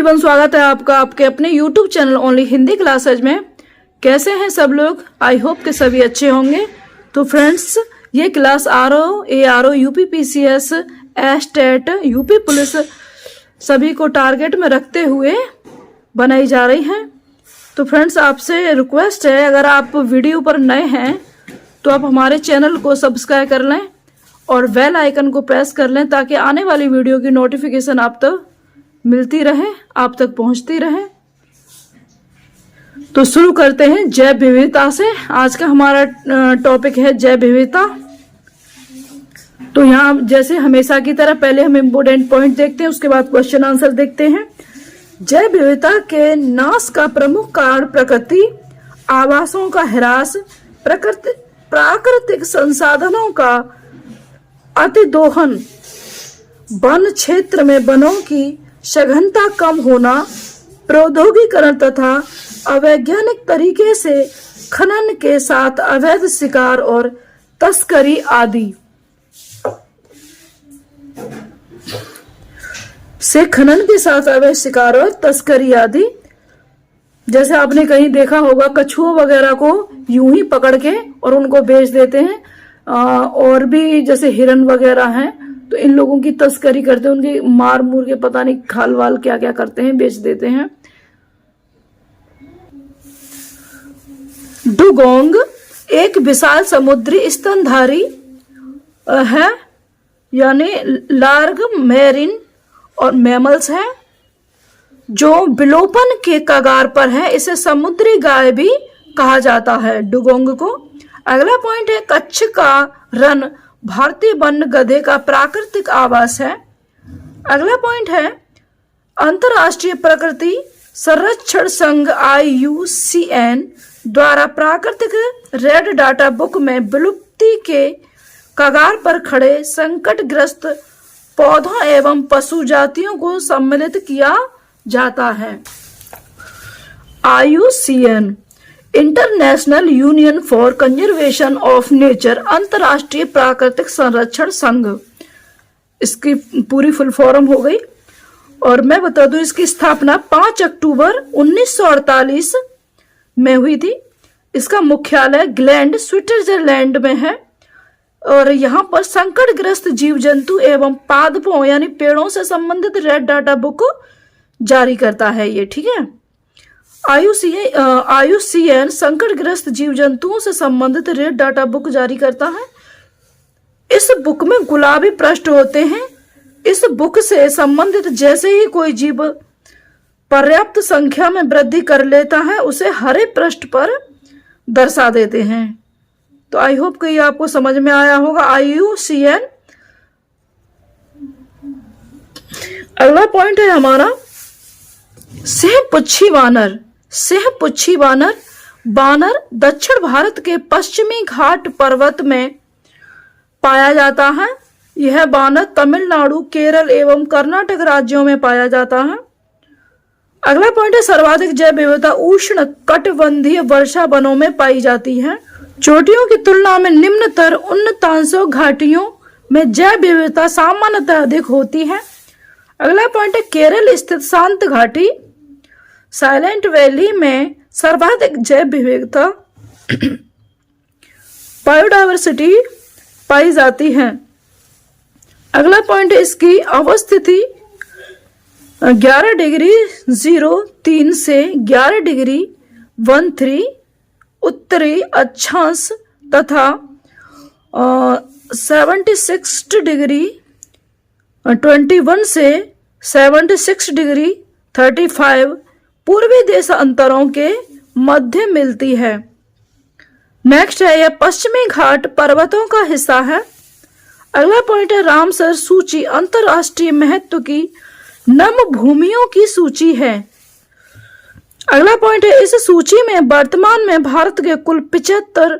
Everyone, स्वागत है आपका आपके अपने YouTube channel only Hindi classes में। कैसे हैं सब लोग? आई होप के सभी अच्छे होंगे। तो फ्रेंड्स, ये class RO, ARO, UP PCS, estate, UP police सभी को टारगेट में रखते हुए बनाई जा रही है। तो फ्रेंड्स, आपसे रिक्वेस्ट है, अगर आप वीडियो पर नए हैं तो आप हमारे चैनल को सब्सक्राइब कर लें और बेल आइकन को प्रेस कर लें ताकि आने वाली वीडियो की नोटिफिकेशन आप तक मिलती रहे, आप तक पहुंचती रहे। तो शुरू करते हैं जैव विविधता से। आज का हमारा टॉपिक है जैव विविधता। तो यहाँ जैसे हमेशा की तरह पहले हम इम्पोर्टेंट पॉइंट देखते हैं, उसके बाद क्वेश्चन आंसर देखते हैं। जैव विविधता के नाश का प्रमुख कारण प्रकृति आवासों का ह्रास, प्राकृतिक संसाधनों का अतिदोहन, वन क्षेत्र में वनों की सघनता कम होना, प्रौद्योगिकरण तथा अवैज्ञानिक तरीके से खनन के साथ अवैध शिकार और तस्करी आदि जैसे आपने कहीं देखा होगा, कछुओं वगैरह को यूं ही पकड़ के और उनको बेच देते हैं। और भी जैसे हिरन वगैरह हैं तो इन लोगों की तस्करी करते हैं, उनकी मार मूर के पता नहीं खाल वाल क्या क्या करते हैं, बेच देते हैं। डुगोंग एक विशाल समुद्री स्तनधारी है, यानी लार्ग मैरिन और मैमल्स है जो विलोपन के कगार पर है। इसे समुद्री गाय भी कहा जाता है, डुगोंग को। अगला पॉइंट है कच्छ का रन भारतीय वन गधे का प्राकृतिक आवास है। अगला पॉइंट है अंतरराष्ट्रीय प्रकृति संरक्षण संघ IUCN द्वारा प्राकृतिक रेड डाटा बुक में विलुप्ति के कगार पर खड़े संकटग्रस्त पौधों एवं पशु जातियों को सम्मिलित किया जाता है। IUCN international union for conservation of nature, अंतरराष्ट्रीय प्राकृतिक संरक्षण संघ, इसकी पूरी फुल फॉर्म हो गई। और मैं बता दूं, इसकी स्थापना 5 अक्टूबर 1948 में हुई थी। इसका मुख्यालय ग्लैंड, स्विट्जरलैंड में है। और यहाँ पर संकटग्रस्त जीव जंतु एवं पादपों यानी पेड़ों से संबंधित रेड डाटा बुक जारी करता है ये, ठीक है। IUCN संकटग्रस्त जीव जंतुओं से संबंधित रेड डाटा बुक जारी करता है। इस बुक में गुलाबी पृष्ठ होते हैं। इस बुक से संबंधित जैसे ही कोई जीव पर्याप्त संख्या में वृद्धि कर लेता है, उसे हरे पृष्ठ पर दर्शा देते हैं। तो आई होप कि ये आपको समझ में आया होगा IUCN। अगला पॉइंट है हमारा सिंहपुच्छी वानर। सिंहपुच्छी वानर दक्षिण भारत के पश्चिमी घाट पर्वत में पाया जाता है। यह वानर तमिलनाडु, केरल एवं कर्नाटक राज्यों में पाया जाता है। अगला पॉइंट है सर्वाधिक जैव विविधता उष्ण कटिबंधीय वर्षा वनों में पाई जाती है। चोटियों की तुलना में निम्नतर उन्नतांशों घाटियों में जैव विविधता सामान्यतः अधिक होती है। अगला पॉइंट है केरल स्थित शांत घाटी साइलेंट वैली में सर्वाधिक जैव विविधता बायोडायवर्सिटी पाई जाती है। अगला पॉइंट है इसकी अवस्थिति 11°03 से 11°13 उत्तरी अक्षांश तथा 76°21 से 76°35 पूर्वी देशांतरों के मध्य मिलती है। नेक्स्ट है यह पश्चिमी घाट पर्वतों का हिस्सा है। अगला पॉइंट है रामसर सूची अंतरराष्ट्रीय महत्व की नम भूमियों की सूची है। अगला पॉइंट है इस सूची में वर्तमान में भारत के कुल 75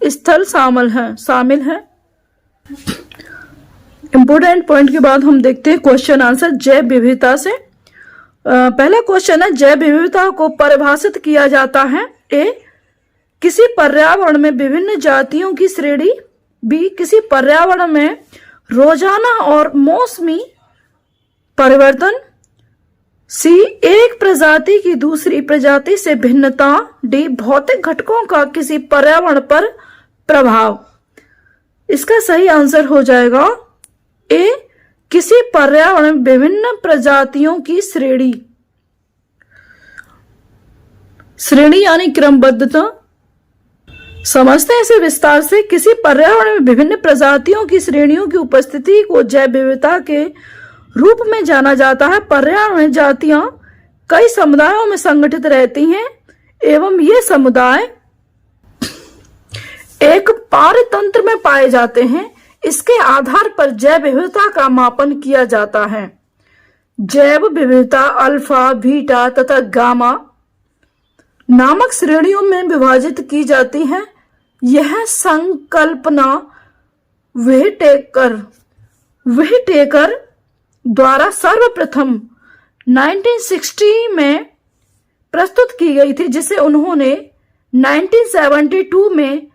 स्थल शामिल हैं। इंपोर्टेंट पॉइंट के बाद हम देखते हैं क्वेश्चन आंसर जैव विविधता से। पहला क्वेश्चन है जैव विविधता को परिभाषित किया जाता है। ए, किसी पर्यावरण में विभिन्न जातियों की श्रेणी। बी, किसी पर्यावरण में रोजाना और मौसमी परिवर्तन, सी एक प्रजाति की दूसरी प्रजाति से भिन्नता, डी भौतिक घटकों का किसी पर्यावरण पर प्रभाव। इसका सही आंसर हो जाएगा ए, किसी पर्यावरण में विभिन्न प्रजातियों की श्रेणी। श्रेणी यानी क्रमबद्धता। समझते हैं इसे विस्तार से। किसी पर्यावरण में विभिन्न प्रजातियों की श्रेणियों की उपस्थिति को जैव विविधता के रूप में जाना जाता है। पर्यावरण में जातियां कई समुदायों में संगठित रहती हैं एवं ये समुदाय एक पारतंत्र में पाए जाते हैं। इसके आधार पर जैव विविधता का मापन किया जाता है। जैव विविधता अल्फा, बीटा तथा गामा नामक श्रेणियों में विभाजित की जाती है। यह संकल्पना व्हिटेकर द्वारा सर्वप्रथम 1960 में प्रस्तुत की गई थी, जिसे उन्होंने 1972 में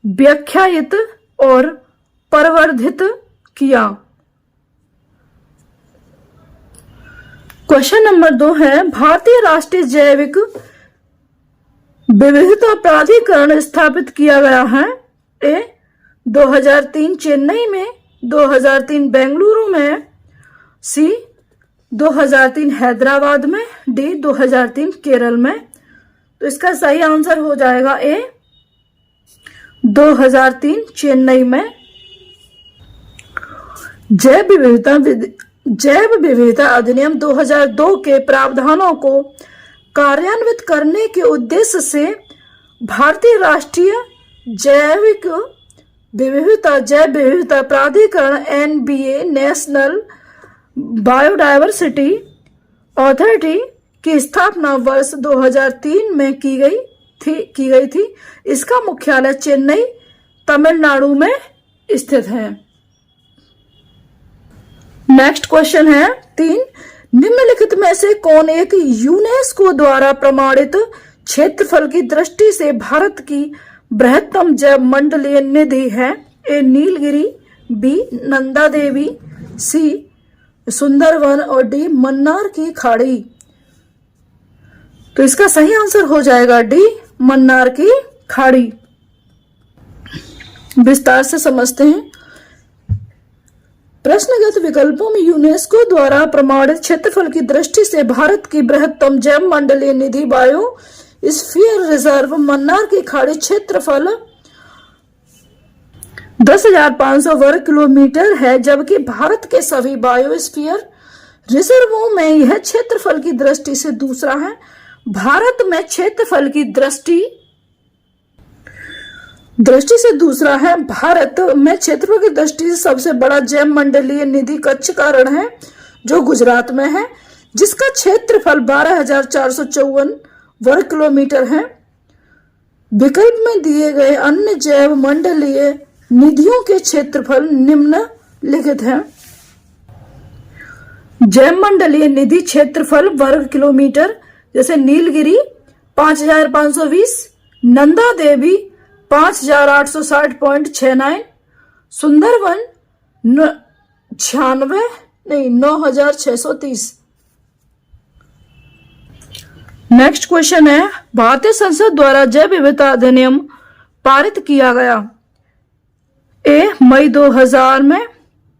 व्याख्यायित और प्रवर्धित किया। क्वेश्चन नंबर 2 है, भारतीय राष्ट्रीय जैविक विविधता प्राधिकरण स्थापित किया गया है। ए 2003 चेन्नई में, 2003 बेंगलुरु में, सी 2003 हैदराबाद में, डी 2003 केरल में। तो इसका सही आंसर हो जाएगा ए 2003 चेन्नई में। जैव विविधता अधिनियम 2002 के प्रावधानों को कार्यान्वित करने के उद्देश्य से भारतीय राष्ट्रीय जैव विविधता प्राधिकरण NBA नेशनल बायोडायवर्सिटी अथॉरिटी की स्थापना वर्ष 2003 में की गई थी। इसका मुख्यालय चेन्नई, तमिलनाडु में स्थित है। नेक्स्ट क्वेश्चन है 3, निम्नलिखित में से कौन एक यूनेस्को द्वारा प्रमाणित क्षेत्रफल की दृष्टि से भारत की बृहत्तम जैव मंडलीय निधि है? ए नीलगिरी, बी नंदा देवी, सी सुंदरवन और डी मन्नार की खाड़ी। तो इसका सही आंसर हो जाएगा डी मन्नार की खाड़ी। विस्तार से समझते हैं। प्रश्नगत विकल्पों में यूनेस्को द्वारा प्रमाणित क्षेत्रफल की दृष्टि से भारत की बृहत्तम जैव मंडलीय निधि बायोस्फीयर रिजर्व मन्नार की खाड़ी क्षेत्रफल 10,500 वर्ग किलोमीटर है, जबकि भारत के सभी बायोस्फीयर रिजर्वों में यह क्षेत्रफल की दृष्टि से दूसरा है। भारत में क्षेत्रफल की दृष्टि से दूसरा है। भारत में क्षेत्रफल की दृष्टि से सबसे बड़ा जैव मंडलीय निधि कच्छ का रण है, जो गुजरात में है, जिसका क्षेत्रफल 12,454 वर्ग किलोमीटर है। विकल्प में दिए गए अन्य जैव मंडलीय निधियों के क्षेत्रफल निम्नलिखित हैं। जैव मंडलीय निधि क्षेत्रफल वर्ग किलोमीटर जैसे नीलगिरी 5,520, नंदा देवी 5,860.69, सुंदरवन 9,630। नेक्स्ट क्वेश्चन है, भारतीय संसद द्वारा जैव विविधता अधिनियम पारित किया गया। ए मई 2000 में,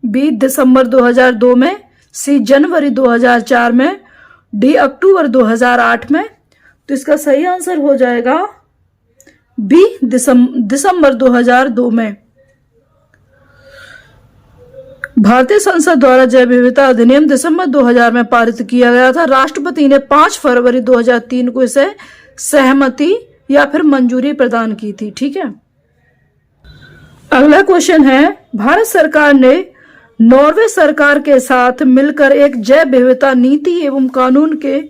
बी दिसंबर 2002 में, सी जनवरी 2004 में, डी अक्टूबर 2008 में। तो इसका सही आंसर हो जाएगा बी दिसंबर 2002 में। भारतीय संसद द्वारा जैव विविधता अधिनियम दिसंबर 2000 में पारित किया गया था। राष्ट्रपति ने 5 फरवरी 2003 को इसे सहमति या फिर मंजूरी प्रदान की थी। ठीक है। अगला क्वेश्चन है, भारत सरकार ने नॉर्वे सरकार के साथ मिलकर एक जैव विविधता नीति एवं कानून के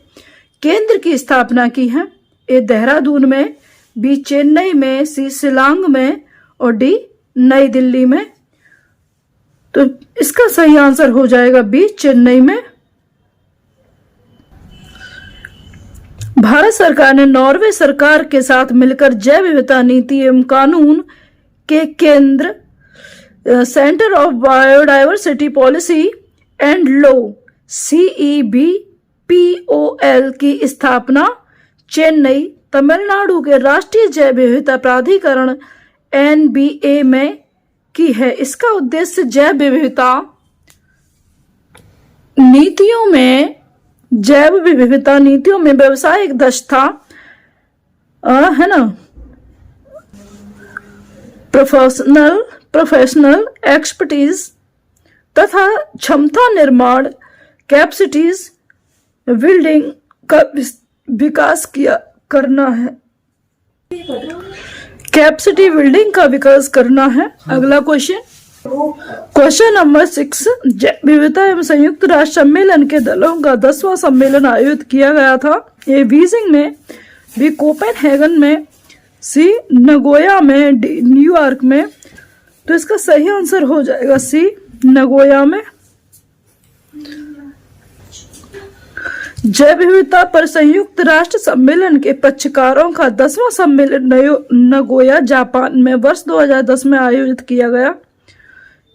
केंद्र की स्थापना की है। ए देहरादून में, बी चेन्नई में, सी शिलांग में और डी नई दिल्ली में। तो इसका सही आंसर हो जाएगा बी चेन्नई में। भारत सरकार ने नॉर्वे सरकार के साथ मिलकर जैव विविधता नीति एवं कानून के केंद्र centre of biodiversity policy and law CEBPOL की स्थापना चेन्नई तमिलनाडु के राष्ट्रीय जैव विविधता प्राधिकरण NBA में की है। इसका उद्देश्य जैव विविधता नीतियों में व्यावसायिक दक्षता है ना, प्रोफेशनल एक्सपर्टीज तथा क्षमता निर्माण कैपेसिटीज बिल्डिंग का विकास करना है। कैपेसिटी बिल्डिंग का विकास करना है। अगला क्वेश्चन नंबर 6, जैव विविधता एवं संयुक्त राष्ट्र सम्मेलन के दलों का 10वां सम्मेलन आयोजित किया गया था। ये बीजिंग में, बी कोपेनहेगन में, सी नगोया में, डी न्यूयॉर्क में। तो इसका सही आंसर हो जाएगा सी नगोया में। जैव विविधता पर संयुक्त राष्ट्र सम्मेलन के पक्षकारों का 10वां सम्मेलन नगोया जापान में वर्ष 2010 में आयोजित किया गया।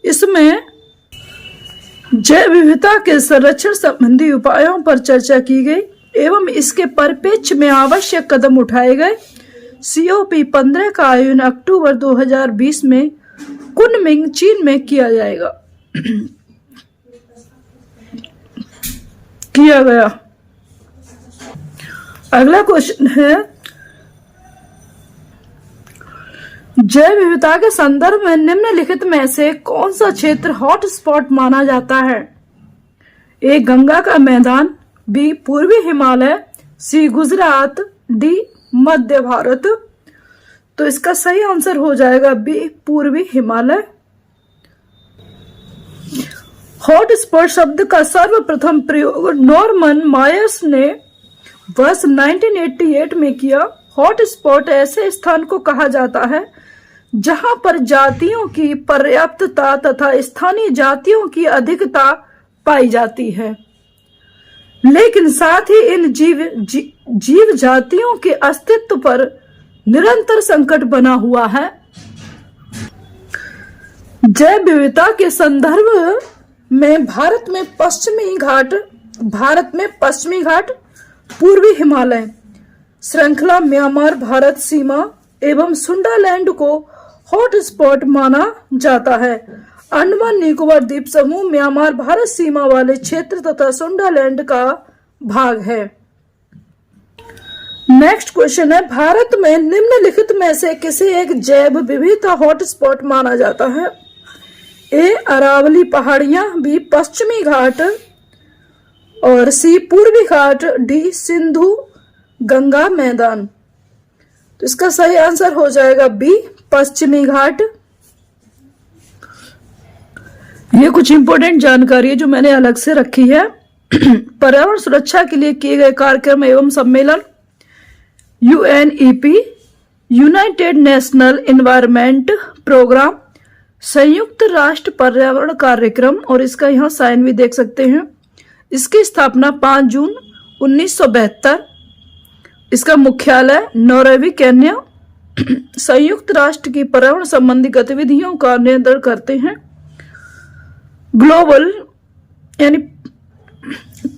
इसमें जैव विविधता के संरक्षण संबंधी उपायों पर चर्चा की गई एवं इसके परिप्रेक्ष्य में आवश्यक कदम उठाए गए। COP15 का आयोजन अक्टूबर 2020 में कुनमिंग, चीन में किया गया। अगला क्वेश्चन है, जैव विविधता के संदर्भ में निम्नलिखित में से कौन सा क्षेत्र हॉटस्पॉट माना जाता है? ए गंगा का मैदान, बी पूर्वी हिमालय, सी गुजरात, डी मध्य भारत। तो इसका सही आंसर हो जाएगा बी पूर्वी हिमालय। हॉटस्पॉट शब्द का सर्वप्रथम प्रयोग नॉर्मन मायर्स ने वर्ष 1988 में किया। हॉटस्पॉट ऐसे स्थान को कहा जाता है जहां पर जातियों की पर्याप्तता तथा स्थानीय जातियों की अधिकता पाई जाती है, लेकिन साथ ही इन जीव जातियों के अस्तित्व पर निरंतर संकट बना हुआ है। जैव विविधता के संदर्भ में भारत में पश्चिमी घाट, पूर्वी हिमालय श्रृंखला, म्यांमार भारत सीमा एवं सुंडालैंड को हॉटस्पॉट माना जाता है। अंडमान निकोबार द्वीप समूह म्यांमार भारत सीमा वाले क्षेत्र तथा सुंडालैंड का भाग है। नेक्स्ट क्वेश्चन है, भारत में निम्नलिखित में से किसी एक जैव विविधता हॉटस्पॉट माना जाता है? ए अरावली पहाड़ियां, बी पश्चिमी घाट और सी पूर्वी घाट, डी सिंधु गंगा मैदान। तो इसका सही आंसर हो जाएगा बी पश्चिमी घाट। ये कुछ इंपॉर्टेंट जानकारी है जो मैंने अलग से रखी है। पर्यावरण सुरक्षा के लिए किए गए कार्यक्रम एवं सम्मेलन UNEP, united national environment programme, संयुक्त राष्ट्र पर्यावरण कार्यक्रम, और इसका यहाँ साइन भी देख सकते हैं। इसकी स्थापना 5 जून 1972। इसका मुख्यालय नौरोबी, केन्या। संयुक्त राष्ट्र की पर्यावरण संबंधी गतिविधियों का नियंत्रण करते हैं। ग्लोबल यानी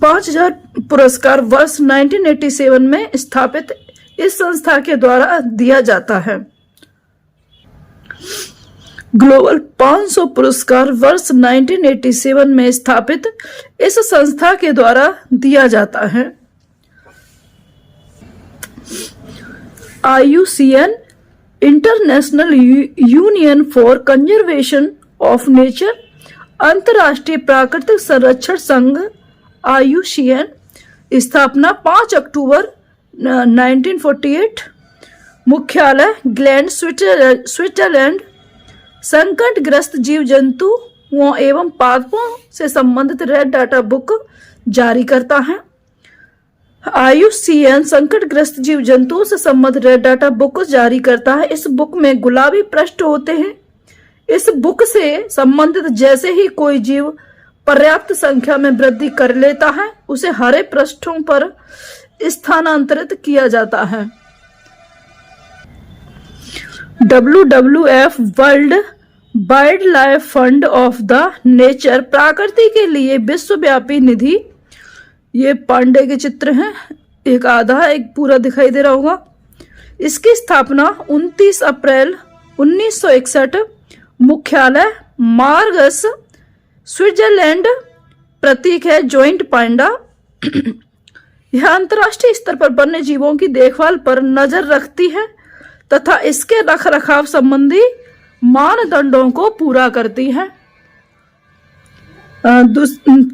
5000 पुरस्कार वर्ष 1987 में स्थापित इस संस्था के द्वारा दिया जाता है। ग्लोबल 500 पुरस्कार वर्ष 1987 में स्थापित इस संस्था के द्वारा दिया जाता है। IUCN, international union for conservation of nature, अंतर्राष्ट्रीय प्राकृतिक संरक्षण संघ IUCN, स्थापना 5 अक्टूबर 1948, मुख्यालय ग्लैंड, स्विट्जरलैंड। संकटग्रस्त जीव जंतुओं एवं पादपों से संबंधित रेड डाटा बुक जारी करता है। IUCN संकटग्रस्त जीव जंतुओं से संबंधित रेड डाटा बुक जारी करता है। इस बुक में गुलाबी पृष्ठ होते हैं। इस बुक से संबंधित जैसे ही कोई जीव पर्याप्त संख्या में वृद्धि कर लेता है, उसे हरे पृष्ठों पर स्थानांतरित किया जाता है। WWF world wild life fund of the nature, प्रकृति के लिए विश्वव्यापी निधि। ये पांडे के चित्र हैं, एक आधा एक पूरा दिखाई दे रहा होगा। इसकी स्थापना 29 अप्रैल 1961, मुख्यालय मार्गस, स्विट्जरलैंड। प्रतीक है जॉइंट पांडा। यह अंतर्राष्ट्रीय स्तर पर वन्य जीवों की देखभाल पर नजर रखती है तथा इसके रखरखाव संबंधी मानदंडों को पूरा करती है।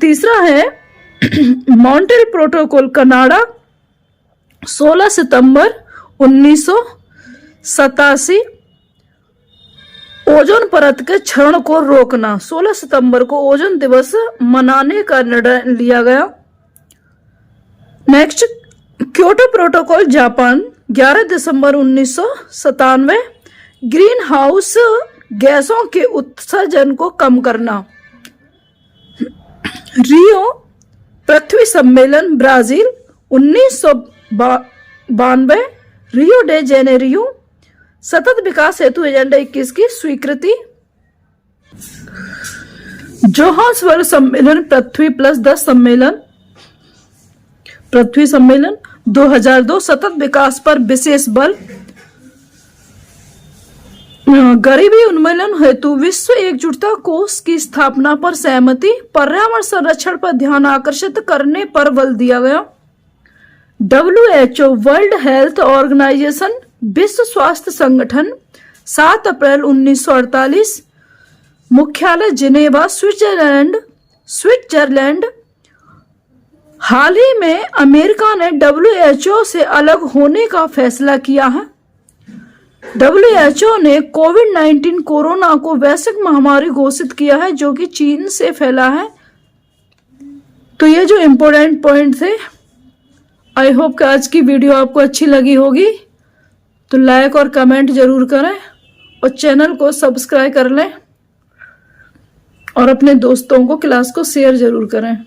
तीसरा है मॉन्ट्रियल प्रोटोकॉल, कनाडा, 16 सितंबर 1987। ओजोन परत के क्षरण को रोकना, 16 सितंबर को ओजोन दिवस मनाने का निर्णय लिया गया। नेक्स्ट, क्योटो प्रोटोकॉल, जापान, 11 दिसंबर 1997। ग्रीन हाउस गैसों के उत्सर्जन को कम करना। रियो पृथ्वी सम्मेलन, ब्राजील, 1992। रियो डे जेनेरियो, सतत विकास हेतु एजेंडा 21 की स्वीकृति। जोहान्सबर्ग सम्मेलन, पृथ्वी प्लस 10 सम्मेलन, पृथ्वी सम्मेलन 2002, सतत विकास पर विशेष बल। गरीबी उन्मूलन हेतु विश्व एकजुटता कोष की स्थापना पर सहमति। पर्यावरण संरक्षण पर ध्यान आकर्षित करने पर बल दिया गया। WHO, वर्ल्ड हेल्थ ऑर्गेनाइजेशन, विश्व स्वास्थ्य संगठन, 7 अप्रैल 1948, मुख्यालय जिनेवा, स्विट्जरलैंड। हाल ही में अमेरिका ने WHO से अलग होने का फैसला किया है। WHO ने कोविड-19 कोरोना को वैश्विक महामारी घोषित किया है जो कि चीन से फैला है। तो ये जो इम्पोर्टेंट पॉइंट थे, आई होप कि आज की वीडियो आपको अच्छी लगी होगी। तो लाइक और कमेंट जरूर करें और चैनल को सब्सक्राइब कर लें और अपने दोस्तों को क्लास को शेयर जरूर करें।